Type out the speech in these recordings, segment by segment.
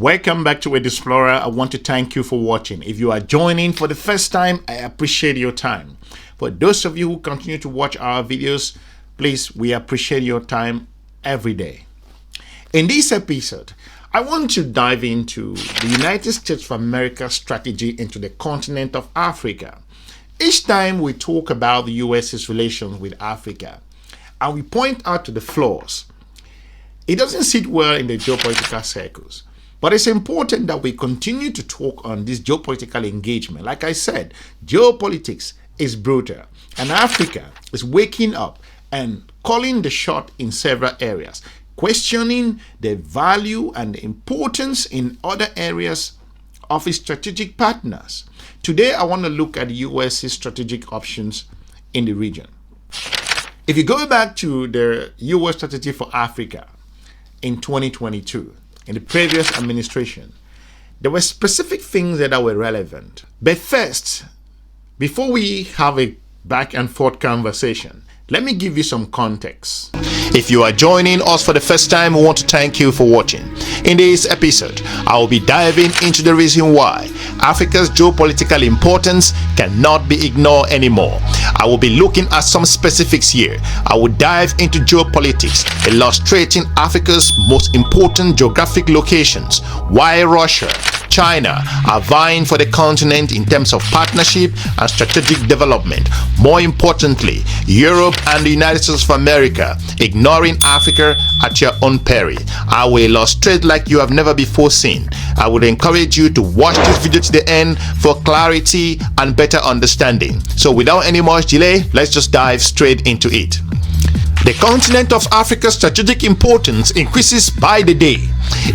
Welcome back to EDUSPLORER. I want to thank you for watching. If you are joining for the first time, I appreciate your time. For those of you who continue to watch our videos, please, we appreciate your time every day. In this episode, I want to dive into the United States of America strategy into the continent of Africa. Each time we talk about the US's relations with Africa, and we point out to the flaws, it doesn't sit well in the geopolitical circles. But it's important that we continue to talk on this geopolitical engagement. Like I said, geopolitics is brutal, and Africa is waking up and calling the shot in several areas, questioning the value and the importance in other areas of its strategic partners. Today, I want to look at the US's strategic options in the region. If you go back to the US strategy for Africa in 2022, in the previous administration, there were specific things that were relevant. But first, before we have a back and forth conversation, let me give you some context. If you are joining us for the first time, we want to thank you for watching. In this episode, I will be diving into the reason why Africa's geopolitical importance cannot be ignored anymore. I will be looking at some specifics here. I will dive into geopolitics, illustrating Africa's most important geographic locations, why Russia, China are vying for the continent in terms of partnership and strategic development. More importantly, Europe and the United States of America ignoring Africa at your own peril. I will illustrate like you have never before seen. I would encourage you to watch this video to the end for clarity and better understanding. So without any much delay, let's just dive straight into it. The continent of Africa's strategic importance increases by the day.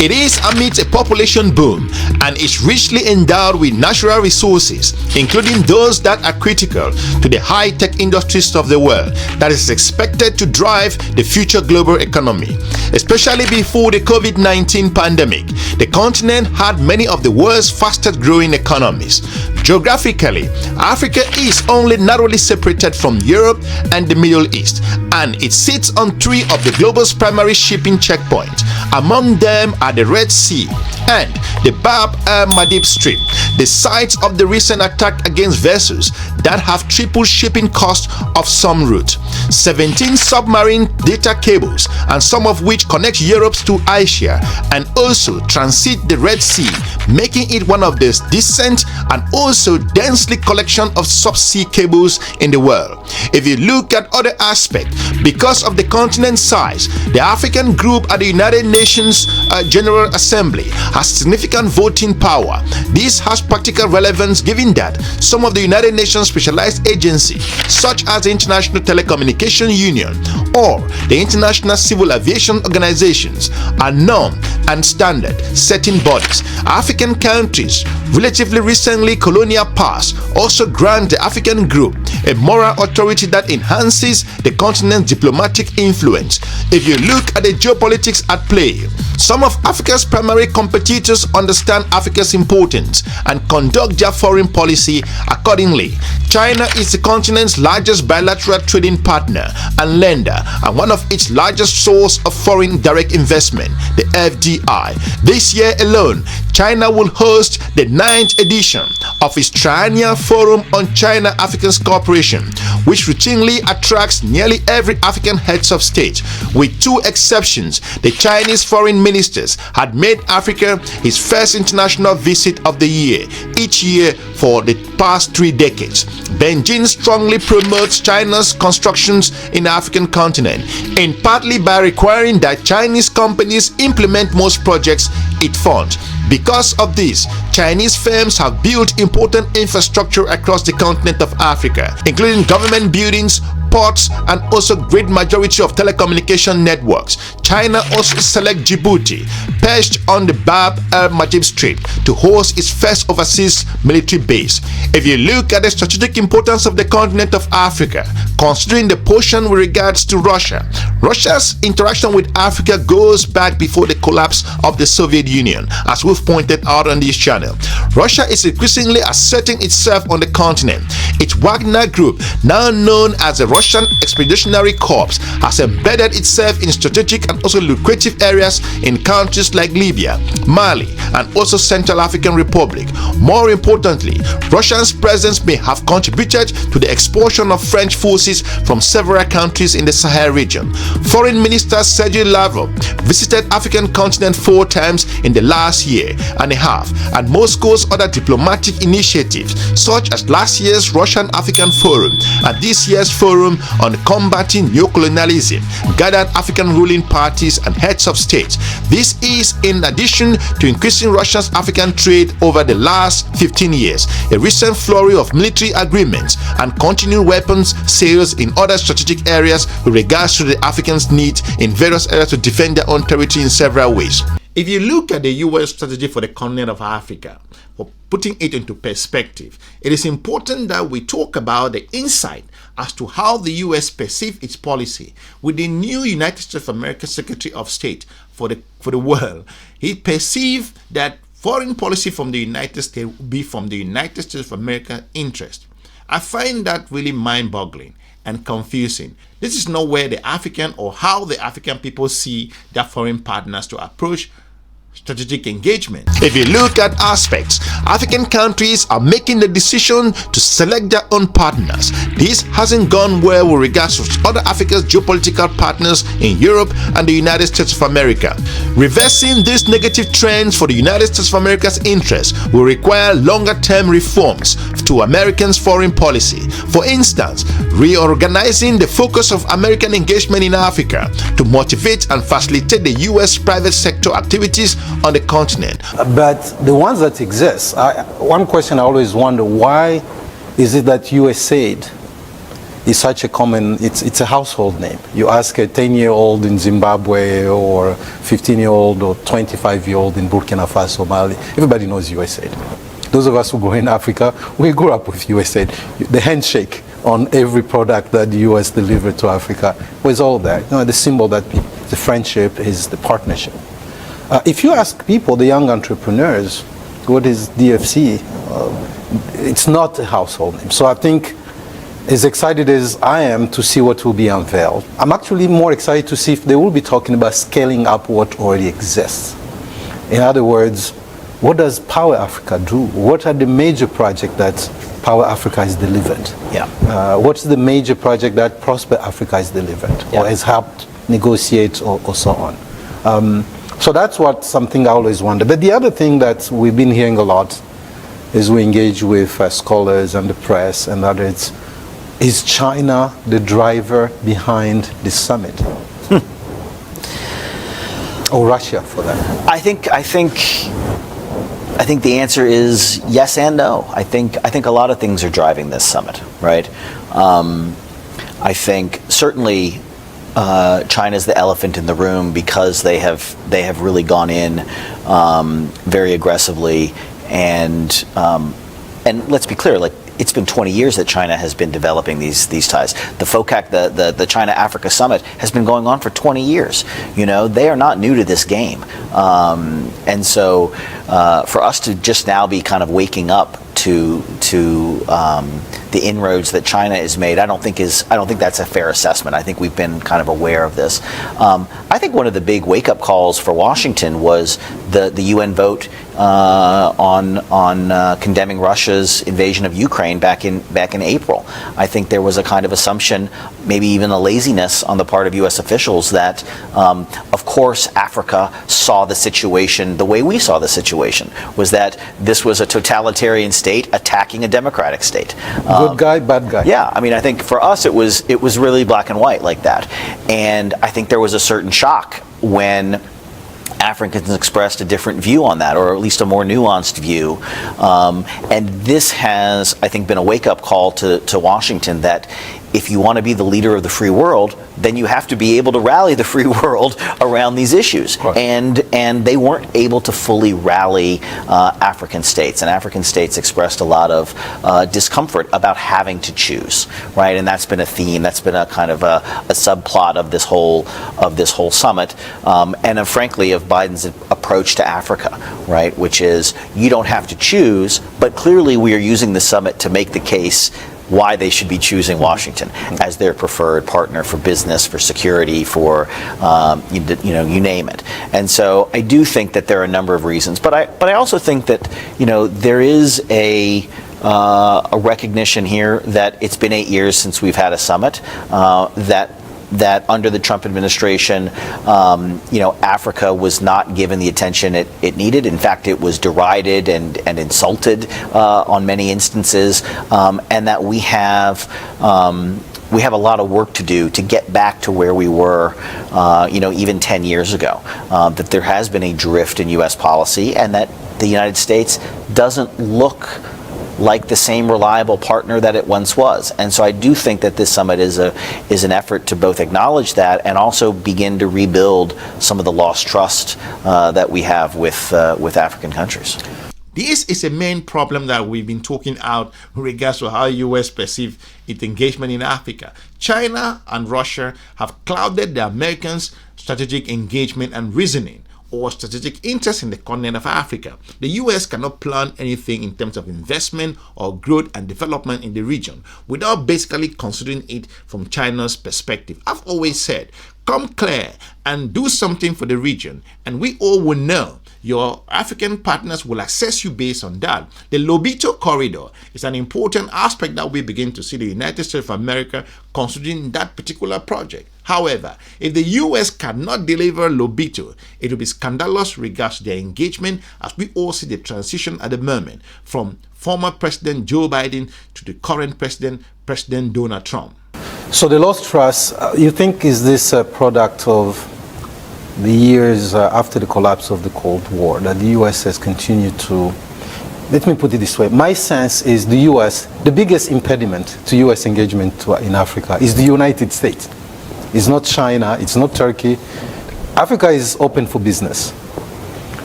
It is amidst a population boom and is richly endowed with natural resources, including those that are critical to the high-tech industries of the world that is expected to drive the future global economy. Especially before the COVID-19 pandemic, the continent had many of the world's fastest-growing economies. Geographically, Africa is only narrowly separated from Europe and the Middle East, and it sits on three of the global's primary shipping checkpoints. Among them are the Red Sea and the Bab el-Mandeb Strait, the sites of the recent attack against vessels that have tripled shipping costs of some routes. 17 submarine data cables, and some of which connect Europe to Asia and also transit the Red Sea, making it one of the decent and also densely collection of subsea cables in the world. If you look at other aspects, because of the continent's size, the African group at the United Nations General Assembly has significant voting power. This has practical relevance given that some of the United Nations specialized agencies, such as the International Telecommunication Union or the International Civil Aviation Organizations, are norm and standard setting bodies. African countries, relatively recently colonial past, also grant the African group a moral authority that enhances the continent's diplomatic influence. If you look at the geopolitics at play, some of Africa's primary competitors understand Africa's importance and conduct their foreign policy accordingly. China is the continent's largest bilateral trading partner and lender, and one of its largest source of foreign direct investment, the FDI. This year alone, China will host the 9th edition of its Triennial Forum on China-African Cooperation, which routinely attracts nearly every African heads of state. With two exceptions, the Chinese foreign ministers had made Africa his first international visit of the year, each year for the past 3 decades. Beijing strongly promotes China's constructions in the African continent, in partly by requiring that Chinese companies implement most projects it funds. Because of this, Chinese firms have built important infrastructure across the continent of Africa, including government buildings, ports, and also great majority of telecommunication networks. China also selects Djibouti, perched on the Bab el-Mandeb Strait, to host its first overseas military base. If you look at the strategic importance of the continent of Africa, considering the portion with regards to Russia, Russia's interaction with Africa goes back before the collapse of the Soviet Union, as we we've pointed out on this channel. Russia is increasingly asserting itself on the continent. Its Wagner Group, now known as the Russian Expeditionary Corps, has embedded itself in strategic and also lucrative areas in countries like Libya, Mali, and also Central African Republic. More importantly, Russia's presence may have contributed to the expulsion of French forces from several countries in the Sahel region. Foreign Minister Sergei Lavrov visited African continent 4 times in the last year and a half, and Moscow's other diplomatic initiatives, such as last year's Russian-African Forum and this year's Forum on combating neocolonialism, gathered African ruling parties and heads of states. This is in addition to increasing Russia's African trade over the last 15 years, a recent flurry of military agreements, and continued weapons sales in other strategic areas with regards to the Africans' need in various areas to defend their own territory in several ways. If you look at the US strategy for the continent of Africa, for putting it into perspective, it is important that we talk about the insight as to how the US perceives its policy. With the new United States of America Secretary of State for the world, he perceived that foreign policy from the United States will be from the United States of America interest. I find that really mind-boggling and confusing. This is not where the African or how the African people see their foreign partners to approach strategic engagement. If you look at aspects, African countries are making the decision to select their own partners. This hasn't gone well with regards to other Africa's geopolitical partners in Europe and the United States of America. Reversing these negative trends for the United States of America's interests will require longer-term reforms to Americans' foreign policy. For instance, reorganizing the focus of American engagement in Africa to motivate and facilitate the US private sector activities on the continent. But the ones that exist, one question I always wonder, why is it that USAID is such a common, it's a household name. You ask a 10-year-old in Zimbabwe or 15-year-old or 25-year-old in Burkina Faso, Mali, everybody knows USAID. Those of us who grew in Africa, we grew up with USAID. The handshake on every product that the US delivered to Africa was all there. You know, the symbol that the friendship is the partnership. If you ask people, the young entrepreneurs, what is DFC? It's not a household name. So I think, as excited as I am to see what will be unveiled, I'm actually more excited to see if they will be talking about scaling up what already exists. In other words, what does Power Africa do? What are the major projects that Power Africa has delivered? Yeah. What's the major project that Prosper Africa has delivered or has helped negotiate or so on? So that's something I always wonder. But the other thing that we've been hearing a lot as we engage with scholars and the press and others, is China the driver behind this summit? Or Russia, for that? I think the answer is yes and no. I think a lot of things are driving this summit, right? I think certainly China's the elephant in the room because they have really gone in very aggressively, and let's be clear, like, it's been 20 years that China has been developing these ties. The FOCAC, the China-Africa Summit, has been going on for 20 years. You know, they are not new to this game. And so for us to just now be kind of waking up to the inroads that China has made, I don't think that's a fair assessment. I think we've been kind of aware of this. I think one of the big wake-up calls for Washington was the UN vote on condemning Russia's invasion of Ukraine back in April. I think there was a kind of assumption, maybe even a laziness on the part of U.S. officials that, of course, Africa saw the situation the way we saw the situation, was that this was a totalitarian state attacking a democratic state. Good guy, bad guy. Yeah, I mean, I think for us it was really black and white like that, and I think there was a certain shock when Africans expressed a different view on that, or at least a more nuanced view. And this has, I think, been a wake-up call to Washington that if you want to be the leader of the free world, then you have to be able to rally the free world around these issues. Right. And they weren't able to fully rally African states, and African states expressed a lot of discomfort about having to choose, right? And that's been a theme. That's been a kind of a subplot of this whole summit, and frankly of Biden's approach to Africa, right? Which is you don't have to choose, but clearly we are using the summit to make the case why they should be choosing Washington as their preferred partner for business, for security, for you name it. And so I do think that there are a number of reasons, but I also think that there is a recognition here that it's been 8 years since we've had a summit, that under the Trump administration, Africa was not given the attention it needed. In fact, it was derided and insulted on many instances, and that we have a lot of work to do to get back to where we were, even 10 years ago. That there has been a drift in U.S. policy, and that the United States doesn't look like the same reliable partner that it once was. And so I do think that this summit is an effort to both acknowledge that and also begin to rebuild some of the lost trust that we have with African countries. This is a main problem that we've been talking out in regards to how U.S. perceive its engagement in Africa. China and Russia have clouded the Americans' strategic engagement and reasoning or strategic interest in the continent of Africa. The U.S. cannot plan anything in terms of investment or growth and development in the region without basically considering it from China's perspective. I've always said, come clear and do something for the region, and we all will know your African partners will assess you based on that. The Lobito corridor is an important aspect that we begin to see the United States of America considering that particular project. However, if the U.S. cannot deliver Lobito, it will be scandalous regards their engagement, as we all see the transition at the moment from former President Joe Biden to the current President Donald Trump. So the lost trust, you think, is this a product of the years after the collapse of the Cold War, that the U.S. has continued to, let me put it this way, my sense is the U.S., the biggest impediment to U.S. engagement in Africa is the United States. It's not China, it's not Turkey. Africa is open for business.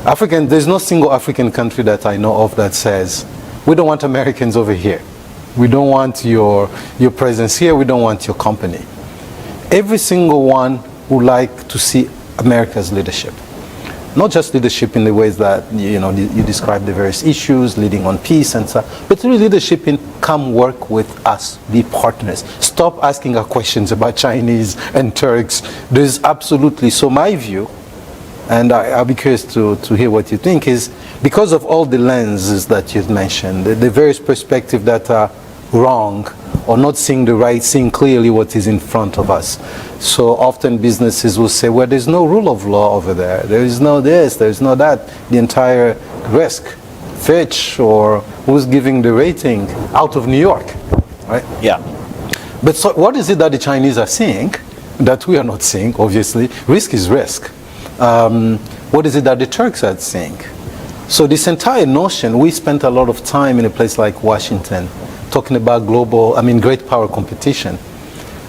There's no single African country that I know of that says, we don't want Americans over here. We don't want your presence here, we don't want your company. Every single one would like to see America's leadership. Not just leadership in the ways that you describe the various issues, leading on peace and so, but really leadership in come work with us, be partners. Stop asking our questions about Chinese and Turks. There's absolutely, so my view, and I'll be curious to hear what you think, is because of all the lenses that you've mentioned, the various perspectives that are wrong or not seeing seeing clearly what is in front of us. So often businesses will say, well, there's no rule of law over there. There is no this, there is no that. The entire risk, Fitch or who's giving the rating out of New York, right? Yeah. But so what is it that the Chinese are seeing that we are not seeing, obviously? Risk is risk. What is it that the Turks are seeing? So this entire notion, we spent a lot of time in a place like Washington talking about great power competition,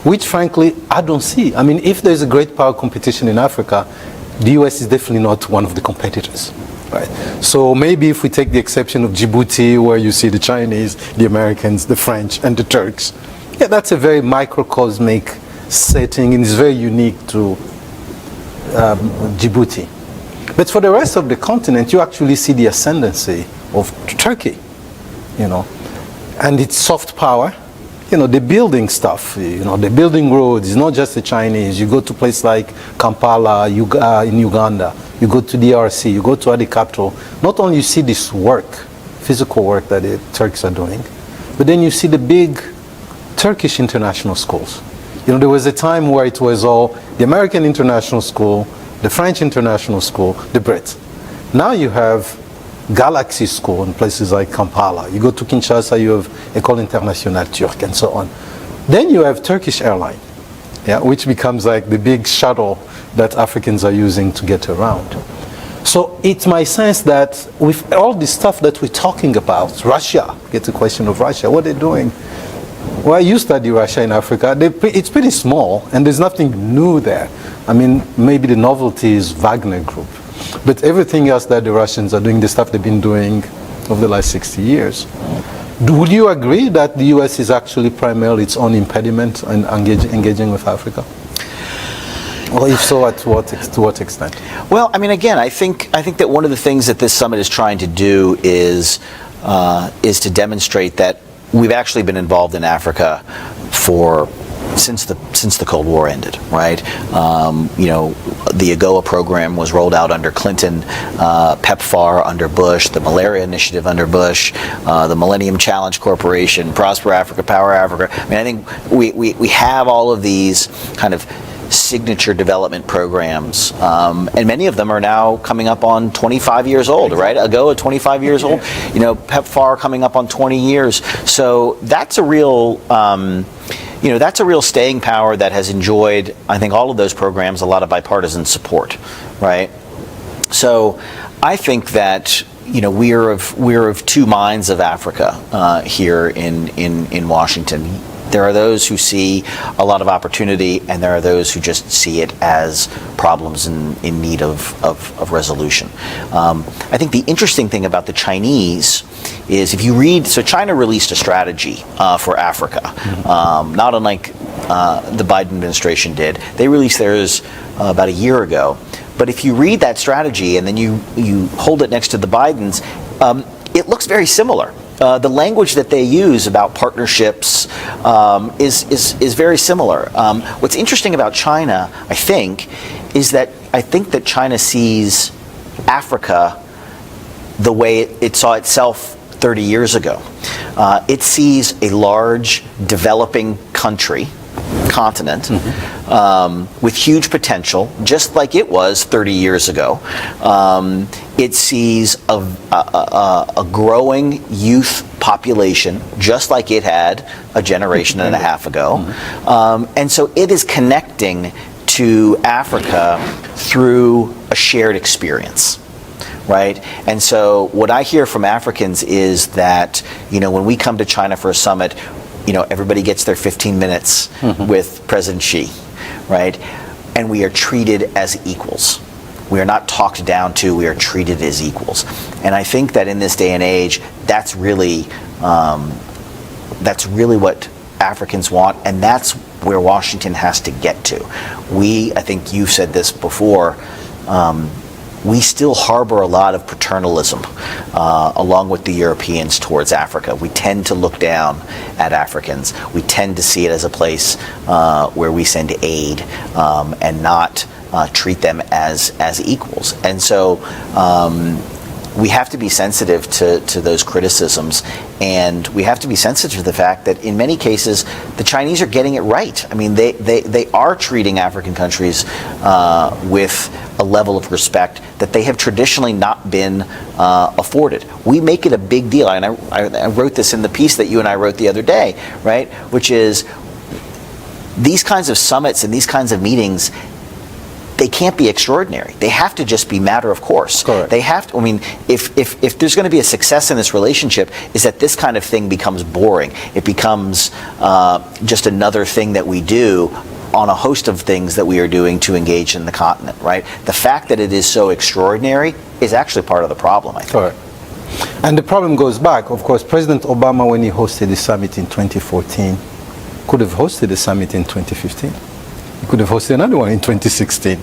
which frankly, I don't see. I mean, if there's a great power competition in Africa, the US is definitely not one of the competitors, right? So maybe if we take the exception of Djibouti, where you see the Chinese, the Americans, the French, and the Turks, yeah, that's a very microcosmic setting and it's very unique to Djibouti. But for the rest of the continent, you actually see the ascendancy of Turkey, and its soft power. They're building stuff, they're building roads. It's not just the Chinese. You go to places like Kampala, in Uganda, you go to DRC, you go to other capital. Not only you see this work, physical work that the Turks are doing, but then you see the big Turkish international schools. There was a time where it was all the American international school, the French international school, the Brits. Now you have Galaxy School in places like Kampala. You go to Kinshasa, you have École Internationale Turque and so on. Then you have Turkish Airlines, which becomes like the big shuttle that Africans are using to get around. So it's my sense that with all the stuff that we're talking about, Russia, get the question of Russia, what they're doing, Well, you study Russia in Africa. It's pretty small, and there's nothing new there. I mean, maybe the novelty is Wagner Group, but everything else that the Russians are doing, the stuff they've been doing over the last 60 years. Would you agree that the U.S. is actually primarily its own impediment in engaging with Africa? Well, if so, to what extent? Well, I mean, again, I think that one of the things that this summit is trying to do is to demonstrate that we've actually been involved in Africa since the Cold War ended, right? The AGOA program was rolled out under Clinton, PEPFAR under Bush, the Malaria Initiative under Bush, the Millennium Challenge Corporation, Prosper Africa, Power Africa. I mean, I think we have all of these kind of signature development programs, and many of them are now coming up on 25 years old, right? AGOA 25 years old, PEPFAR coming up on 20 years. So that's a real that's a real staying power that has enjoyed, I think, all of those programs a lot of bipartisan support, right? So I think that we're of two minds of Africa here in Washington. There are those who see a lot of opportunity, and there are those who just see it as problems in need of resolution. I think the interesting thing about the Chinese is, if you read, so China released a strategy for Africa, not unlike the Biden administration did. They released theirs about a year ago. But if you read that strategy and then you hold it next to the Biden's, it looks very similar. The language that they use about partnerships is very similar. What's interesting about China, I think, is that China sees Africa the way it saw itself 30 years ago. It sees a large, developing continent with huge potential, just like it was 30 years ago. It sees a growing youth population, just like it had a generation and a half ago. And so it is connecting to Africa through a shared experience. Right? And so what I hear from Africans is that, when we come to China for a summit, everybody gets their 15 minutes with President Xi, right? And we are treated as equals. We are not talked down to, we are treated as equals. And I think that in this day and age, that's really what Africans want, and that's where Washington has to get to. I think you've said this before, we still harbor a lot of paternalism along with the Europeans towards Africa. We tend to look down at Africans. We tend to see it as a place where we send aid and not treat them as equals. And so we have to be sensitive to those criticisms, and we have to be sensitive to the fact that in many cases the Chinese are getting it right. I mean, they are treating African countries with a level of respect that they have traditionally not been afforded. We make it a big deal, and I wrote this in the piece that you and I wrote the other day, right? Which is, these kinds of summits and these kinds of meetings, they can't be extraordinary. They have to just be matter of course. Correct. They have to, if there's going to be a success in this relationship, is that this kind of thing becomes boring. It becomes just another thing that we do on a host of things that we are doing to engage in the continent, right? The fact that it is so extraordinary is actually part of the problem, I think. Correct. And the problem goes back, of course, President Obama, when he hosted the summit in 2014, could have hosted the summit in 2015. He could have hosted another one in 2016.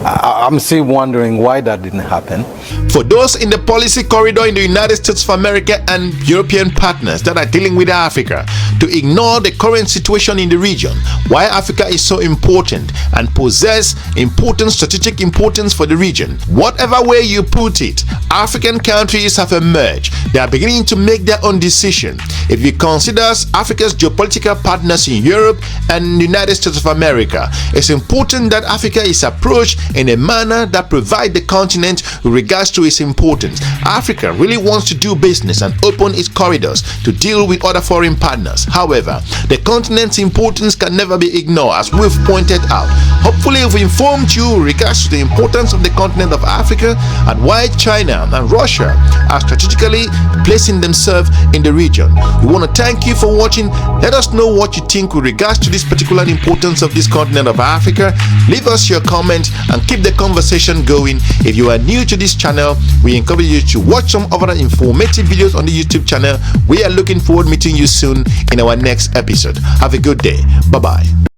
I'm still wondering why that didn't happen. For those in the policy corridor in the United States of America and European partners that are dealing with Africa to ignore the current situation in the region, why Africa is so important and possess important strategic importance for the region, whatever way you put it, African countries have emerged. They are beginning to make their own decision. If you consider Africa's geopolitical partners in Europe and the United States of America, It's important that Africa is approached in a manner that provides the continent with regards to its importance. Africa really wants to do business and open its corridors to deal with other foreign partners. However, the continent's importance can never be ignored, as we've pointed out. Hopefully, we've informed you with regards to the importance of the continent of Africa and why China and Russia are strategically placing themselves in the region. We want to thank you for watching. Let us know what you think with regards to this particular importance of this continent of Africa. Leave us your comment and keep the conversation going. If you are new to this channel, we encourage you to watch some other informative videos on the YouTube channel. We are looking forward to meeting you soon in our next episode. Have a good day. Bye-bye.